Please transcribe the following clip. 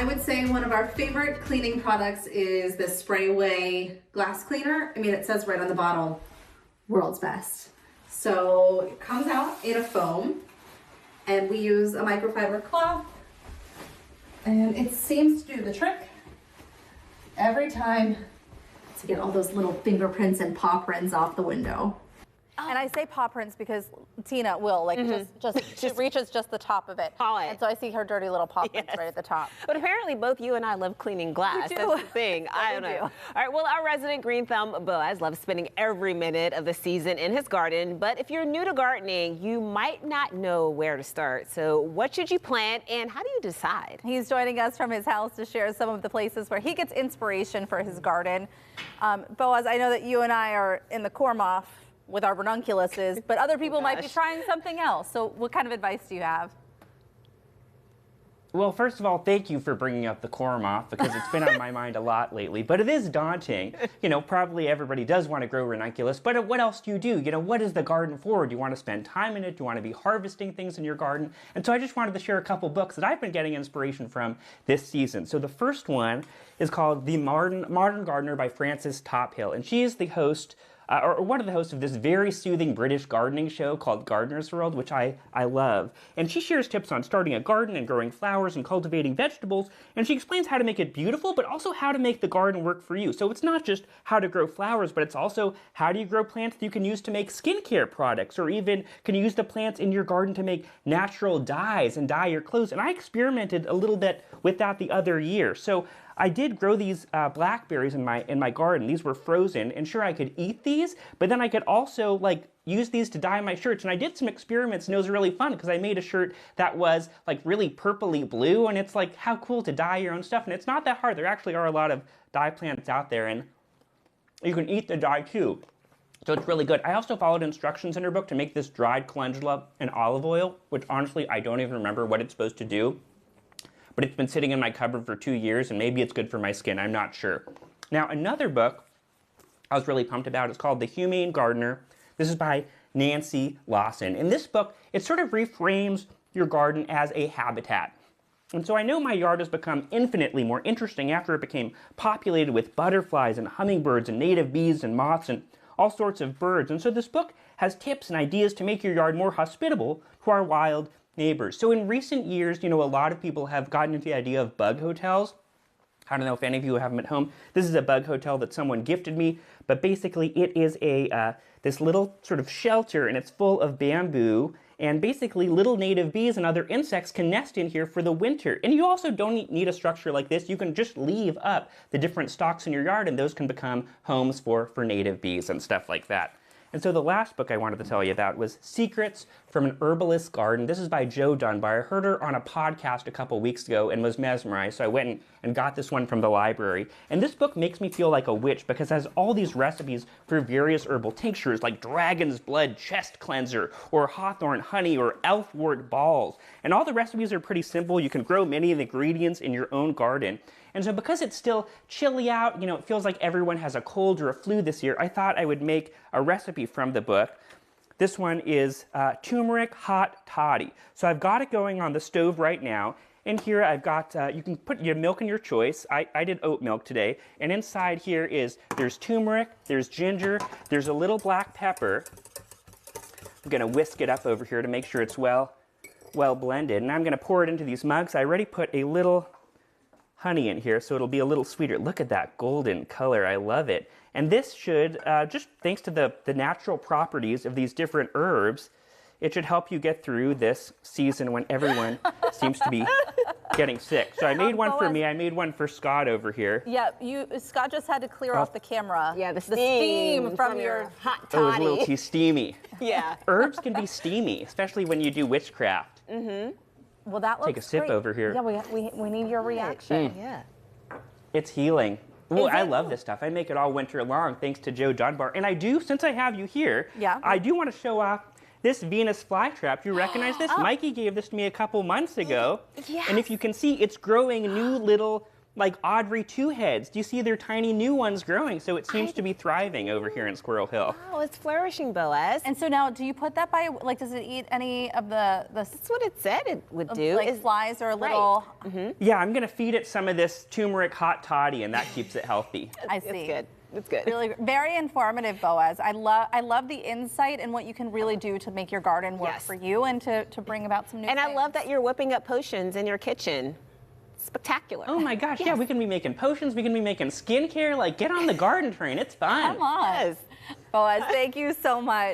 I would say one of our favorite cleaning products is the spray away glass cleaner. I mean, it says right on the bottle, world's best. So it comes out in a foam, and we use a microfiber cloth, and it seems to do the trick every time to get all those little fingerprints and paw prints off the window. And I say paw prints because Tina will, like, she reaches just the top of it. And so I see her dirty little paw prints right at the top. But apparently both you and I love cleaning glass. We do. That's the thing. I don't know. All right, well, our resident green thumb, Boaz, loves spending every minute of the season in his garden. But if you're new to gardening, you might not know where to start. So what should you plant, and how do you decide? He's joining us from his house to share some of the places where he gets inspiration for his garden. Boaz, I know that you and I are in the Kormoff with our ranunculuses, but other people might be trying something else. So what kind of advice do you have? Well, first of all, thank you for bringing up the Kormoff, because it's been on my mind a lot lately, but it is daunting. You know, probably everybody does want to grow ranunculus, but what else do you do? You know, what is the garden for? Do you want to spend time in it? Do you want to be harvesting things in your garden? And so I just wanted to share a couple books that I've been getting inspiration from this season. So the first one is called The Modern Gardener by Frances Tophill, and she is the host or one of the hosts of this very soothing British gardening show called Gardener's World, which I love. And she shares tips on starting a garden and growing flowers and cultivating vegetables, and she explains how to make it beautiful, but also how to make the garden work for you. So it's not just how to grow flowers, but it's also how do you grow plants that you can use to make skincare products, or even can you use the plants in your garden to make natural dyes and dye your clothes. And I experimented a little bit with that the other year. So I did grow these blackberries in my garden. These were frozen, and sure, I could eat these, but then I could also like use these to dye my shirts. And I did some experiments, and it was really fun because I made a shirt that was like really purpley blue, and it's like, how cool to dye your own stuff. And it's not that hard. There actually are a lot of dye plants out there, and you can eat the dye too. So it's really good. I also followed instructions in her book to make this dried calendula and olive oil, which honestly, I don't even remember what it's supposed to do. But it's been sitting in my cupboard for 2 years, and maybe it's good for my skin, I'm not sure. Now, another book I was really pumped about is called The Humane Gardener. This is by Nancy Lawson. In this book, it sort of reframes your garden as a habitat. And so I know my yard has become infinitely more interesting after it became populated with butterflies and hummingbirds and native bees and moths and all sorts of birds. And so this book has tips and ideas to make your yard more hospitable to our wild neighbors. So in recent years, you know, a lot of people have gotten into the idea of bug hotels. I don't know if any of you have them at home. This is a bug hotel that someone gifted me, but basically it is a this little sort of shelter, and it's full of bamboo, and basically little native bees and other insects can nest in here for the winter. And you also don't need a structure like this. You can just leave up the different stalks in your yard, and those can become homes for native bees and stuff like that. And so the last book I wanted to tell you about was Secrets from an Herbalist's Garden. This is by Jo Dunbar. I heard her on a podcast a couple weeks ago and was mesmerized, so I went and got this one from the library. And this book makes me feel like a witch because it has all these recipes for various herbal tinctures like dragon's blood chest cleanser, or hawthorn honey, or elfwort balls. And all the recipes are pretty simple. You can grow many of the ingredients in your own garden. And so because it's still chilly out, you know, it feels like everyone has a cold or a flu this year, I thought I would make a recipe from the book. This one is turmeric hot toddy. So I've got it going on the stove right now. In here I've got, you can put your milk in your choice. I did oat milk today. And inside here there's turmeric, there's ginger, there's a little black pepper. I'm gonna whisk it up over here to make sure it's well blended. And I'm gonna pour it into these mugs. I already put a little honey in here, so it'll be a little sweeter. Look at that golden color, I love it. And this should, just thanks to the natural properties of these different herbs, it should help you get through this season when everyone seems to be getting sick. So I made one for me, I made one for Scott over here. Yeah, Scott just had to clear off the camera. Yeah, the steam from your hot toddy. Oh, it was a little too steamy. Yeah. Herbs can be steamy, especially when you do witchcraft. Mm-hmm. Well, that looks Take a sip great. over here. Yeah, we need your reaction. Yeah. It's healing. Well, I love this stuff. I make it all winter long thanks to Jo Dunbar. And I do, since I have you here, I do want to show off this Venus flytrap. Do you recognize this? Mikey gave this to me a couple months ago. Yes. And if you can see, it's growing new little like Audrey Two Heads. Do you see their tiny new ones growing? So it seems to be thriving over here in Squirrel Hill. Oh, it's flourishing, Boaz. And so now, do you put that by, like, does it eat any of the That's what it said it would do. like flies or a little? Yeah, I'm gonna feed it some of this turmeric hot toddy, and that keeps it healthy. I see. It's good. It's good. Really, very informative, Boaz. I love the insight and what you can really do to make your garden work Yes. for you and to bring about some new And I things. love that you're whipping up potions in your kitchen. Spectacular. Oh my gosh, yeah, we can be making potions, we can be making skincare. Like, get on the garden train, it's fun. Come on. Yes. Boaz, thank you so much.